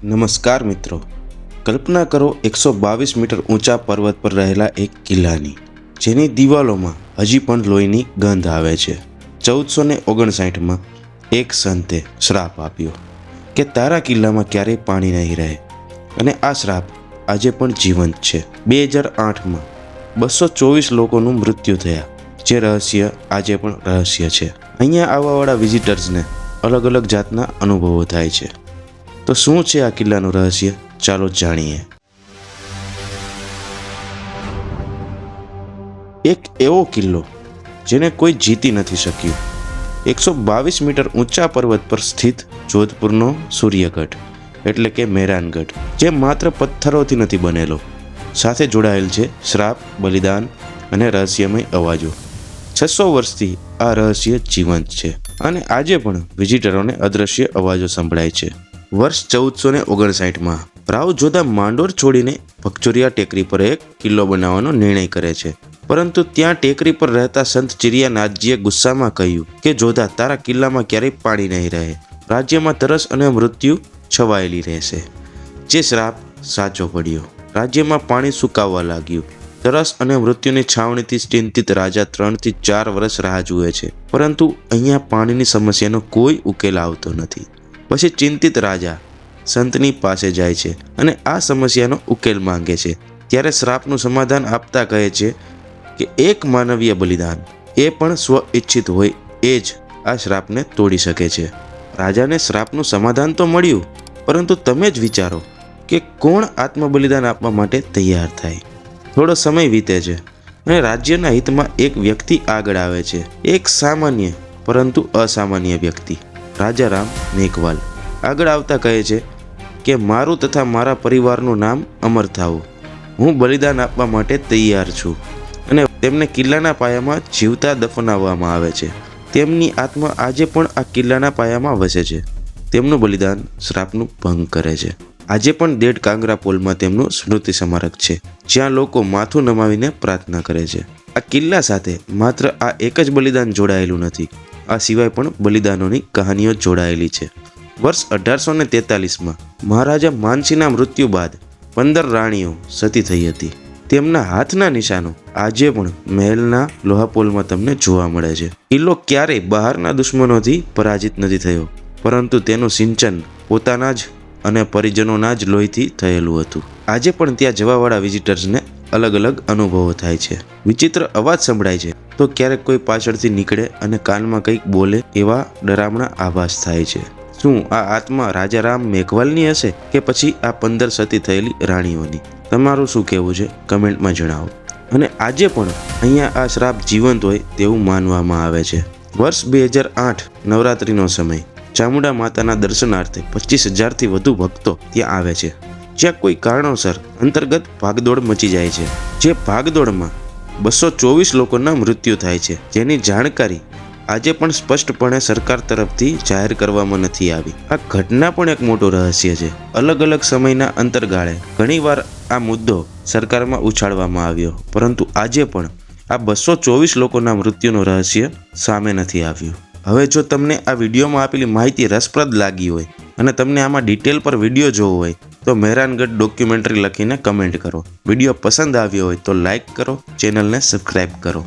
નમસ્કાર મિત્રો, કલ્પના કરો 122 મીટર ઊંચા પર્વત પર રહેલા એક કિલ્લાની, જેની દિવાલોમાં હજી પણ લોહીની ગંધ આવે છે. 1459માં એક સંતે શ્રાપ આપ્યો કે તારા કિલ્લામાં ક્યારેય પાણી નહીં રહે, અને આ શ્રાપ આજે પણ જીવંત છે. 2008માં 224 લોકોનું મૃત્યુ થયા, જે રહસ્ય આજે પણ રહસ્ય છે. અહીંયા આવવાવાળા વિઝિટર્સને અલગ અલગ જાતના અનુભવો થાય છે. તો શું છે આ કિલ્લાનું રહસ્ય? ચાલો જાણીએ. એક એવો કિલ્લો જેને કોઈ જીતી નથી શક્યું. 122 મીટર ઊંચા પર્વત પર સ્થિત જોધપુરનો સૂર્યગઢ એટલે કે મેરાનગઢ, જે માત્ર પથ્થરોથી નથી બનેલો, સાથે જોડાયેલ છે શ્રાપ, બલિદાન અને રહસ્યમય અવાજો. 600 વર્ષથી આ રહસ્ય જીવંત છે, અને આજે પણ વિઝિટરોને અદ્રશ્ય અવાજો સંભળાય છે. વર્ષ 1459માં રાવ જોધા માંડોર છોડીને ભગચોરિયા ટેકરી પર એક કિલ્લો બનાવવાનો નિર્ણય કરે છે. પરંતુ ત્યાં ટેકરી પર રહેતા સંત ચિરિયાનાથજીએ ગુસ્સામાં કહ્યું કે જોધા, તારા કિલ્લામાં ક્યારેય પાણી નહીં રહે, રાજ્યમાં તરસ અને મૃત્યુ છવાયેલી રહેશે. જે શ્રાપ સાચો પડ્યો. રાજ્યમાં પાણી સુકાવવા લાગ્યું. તરસ અને મૃત્યુની છાવણીથી ચિંતિત રાજા 3 થી 4 વર્ષ રાહ જુએ છે, પરંતુ અહીંયા પાણીની સમસ્યાનો કોઈ ઉકેલ આવતો નથી. પછી ચિંતિત રાજા સંતની પાસે જાય છે અને આ સમસ્યાનો ઉકેલ માંગે છે. ત્યારે શ્રાપનું સમાધાન આપતા કહે છે કે એક માનવીય બલિદાન, એ પણ સ્વ ઈચ્છિત હોય, એ જ આ શ્રાપને તોડી શકે છે. રાજાને શ્રાપનું સમાધાન તો મળ્યું, પરંતુ તમે જ વિચારો કે કોણ આત્મબલિદાન આપવા માટે તૈયાર થાય. થોડો સમય વીતે છે અને રાજ્યના હિતમાં એક વ્યક્તિ આગળ આવે છે. એક સામાન્ય પરંતુ અસામાન્ય વ્યક્તિ, રાજારામ મેઘવાલ આગળ આવતા કહે છે કે મારું તથા મારા પરિવારનું નામ અમર થાવું. હું બલિદાન આપવા માટે તૈયાર છું. અને તેમને કિલ્લાના પાયામાં જીવતા દફનાવવામાં આવે છે. તેમની આત્મા આજે પણ આ કિલ્લાના પાયામાં વસે છે. તેમનું બલિદાન શ્રાપનું ભંગ કરે છે. આજે પણ દેડ કાંગરા પોલમાં તેમનું સ્મૃતિ સ્મારક છે, જ્યાં લોકો માથું નમાવીને પ્રાર્થના કરે છે. આ કિલ્લા સાથે માત્ર આ એક જ બલિદાન જોડાયેલું નથી, આ સિવાય પણ બલિદાનોની કહાનીઓ જોડાયેલી છે. વર્ષ 1843માં મહારાજા માનસિંહના મૃત્યુ બાદ 15 રાણીઓ સતી થઈ હતી. તેમના હાથના નિશાનો આજે પણ મહેલના લોહાપોલમાં તમને જોવા મળે છે. કિલ્લો ક્યારેય બહારના દુશ્મનોથી પરાજિત નથી થયો, પરંતુ તેનું સિંચન પોતાના જ અને પરિજનોના જ લોહીથી થયેલું હતું. આજે પણ ત્યાં જવાવાળા વિઝિટર્સને અલગ અલગ અનુભવો થાય છે. વિચિત્ર અવાજ સંભળાય છે, તો ક્યારેક કોઈ પાછળથી નીકળે અને કાનમાં કંઈક બોલે, એવા ડરામણા આભાસ થાય છે. શું આ આત્મા રાજારામ મેઘવાલની હશે કે પછી આ 15 સતી થયેલી રાણીઓની? તમારું શું કહેવું છે કમેન્ટમાં જણાવો. અને આજે પણ અહીંયા આ શ્રાપ જીવંત હોય તેવું માનવામાં આવે છે. વર્ષ 2008 નવરાત્રિનો સમય. ચામુંડા માતાના દર્શનાર્થે 25,000થી વધુ ભક્તો ત્યાં આવે છે. જ્યાં કોઈ કારણોસર અંતર્ગત ભાગદોડ મચી જાય છે. જે ભાગદોડમાં 224 લોકોના મૃત્યુ થાય છે, જેની જાણકારી આજે પણ સ્પષ્ટપણે સરકાર તરફથી જાહેર કરવામાં નથી આવી. આ ઘટના પણ એક મોટું રહસ્ય છે. અલગ અલગ સમયના અંતરગાળે ઘણીવાર આ મુદ્દો સરકારમાં ઉછાળવામાં આવ્યો, પરંતુ આજે પણ આ 224 લોકોના મૃત્યુનું રહસ્ય સામે નથી આવ્યું. હવે જો તમને આ વિડીયોમાં આપેલી માહિતી રસપ્રદ લાગી હોય અને તમને આમાં ડિટેલ પર વિડીયો જોવો હોય, તો મેરાનગઢ ડોક્યુમેન્ટરી લખીને કમેન્ટ કરો. વિડીયો પસંદ આવ્યો હોય તો લાઈક કરો, ચેનલને સબસ્ક્રાઈબ કરો.